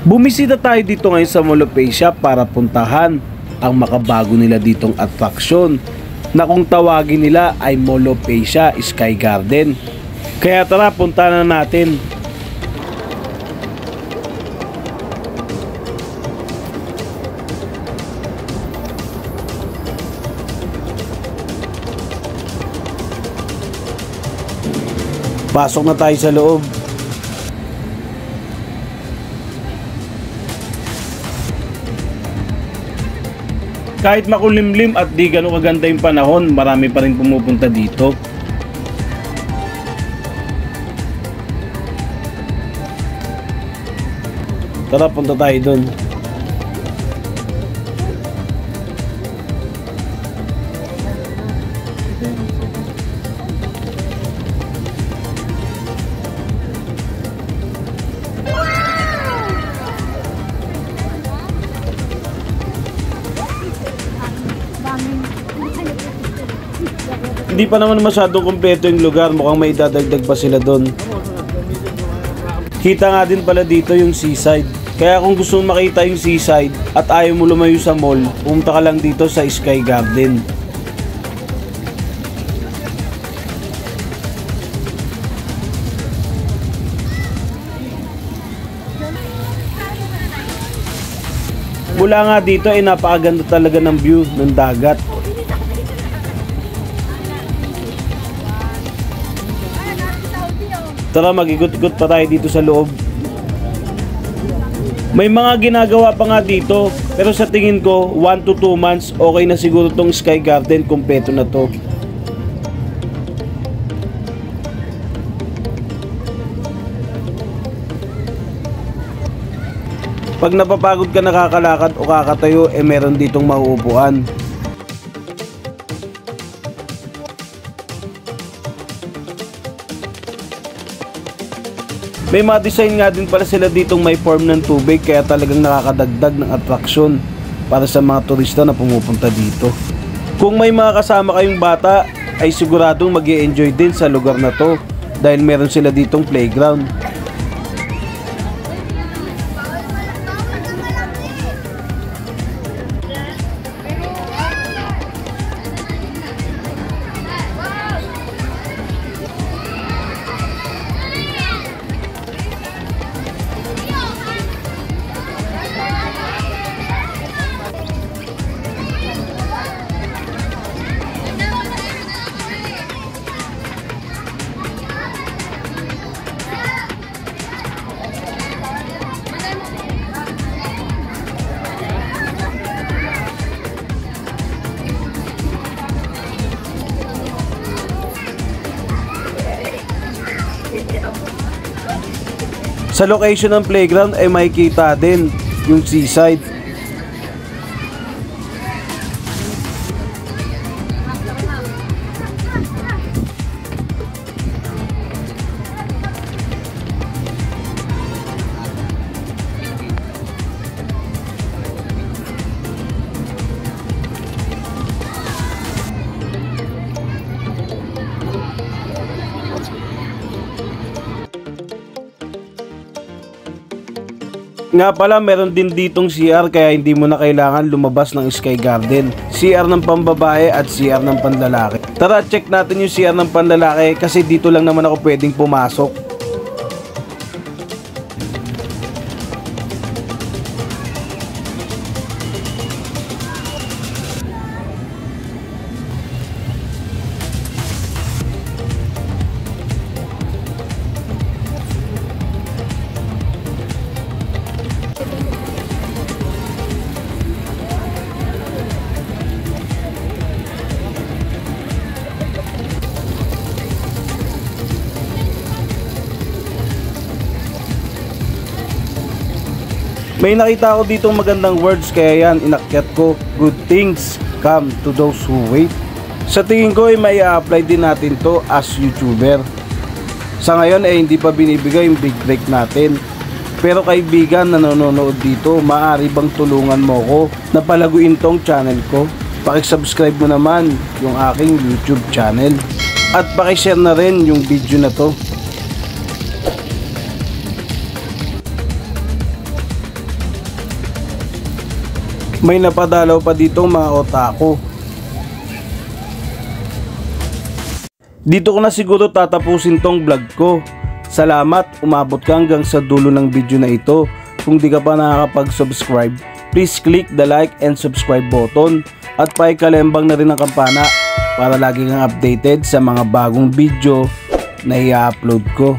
Bumisita tayo dito ngayon sa Mall of Asia para puntahan ang makabago nila ditong attraction na kung tawagin nila ay Mall of Asia Sky Garden. Kaya tara, punta na natin. Pasok na tayo sa loob. Kahit makulimlim at di ganun kaganda yung panahon, marami pa rin pumupunta dito. Tara, punta tayo dun. Hindi pa naman masyadong kumpleto yung lugar, mukhang may idadagdag pa sila doon. Kita nga din pala dito yung seaside. Kaya kung gusto mong makita yung seaside at ayaw mo lumayo sa mall, pumunta ka lang dito sa Sky Garden. Mula nga dito ay napakaganda talaga ng view ng dagat. Tara, mag-ikot-ikot pa tayo dito sa loob. May mga ginagawa pa nga dito, pero sa tingin ko 1 to 2 months okay na siguro tong Sky Garden, kumpleto na to. Pag napapagod ka nakakalakad o kakatayo, meron ditong mauupuan. May mga design nga din pala sila ditong may form ng tubig, kaya talagang nakakadagdag ng attraction para sa mga turista na pumupunta dito. Kung may mga kasama kayong bata, ay siguradong mag-i-enjoy din sa lugar na to dahil meron sila ditong playground. Sa location ng playground ay makikita din yung seaside. Nga pala, meron din ditong CR kaya hindi mo na kailangan lumabas ng Sky Garden. CR ng pambabae at CR ng panlalaki. Tara, check natin yung CR ng panlalaki kasi dito lang naman ako pwedeng pumasok. May nakita ako ditong magandang words kaya yan inakyat ko. Good things come to those who wait. Sa tingin ko ay may apply din natin to as YouTuber. Sa ngayon ay hindi pa binibigay yung big break natin. Pero kaibigan na nanonood dito, maaari bang tulungan mo ko na palaguin tong channel ko? Pakisubscribe mo naman yung aking YouTube channel. At pakishare na rin yung video na to. May napadalaw pa dito mga otaku. Dito ko na siguro tatapusin tong vlog ko. Salamat, umabot ka hanggang sa dulo ng video na ito. Kung di ka pa nakakapag-subscribe, please click the like and subscribe button at paikalembang na rin ang kampana para lagi kang updated sa mga bagong video na i-upload ko.